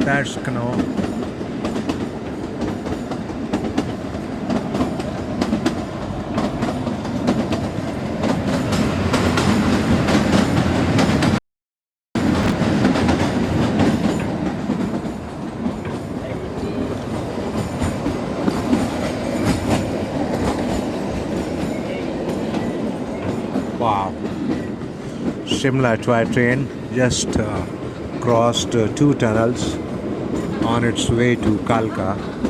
That's wow. Shimla Toy Train just crossed two tunnels on its way to Kalka.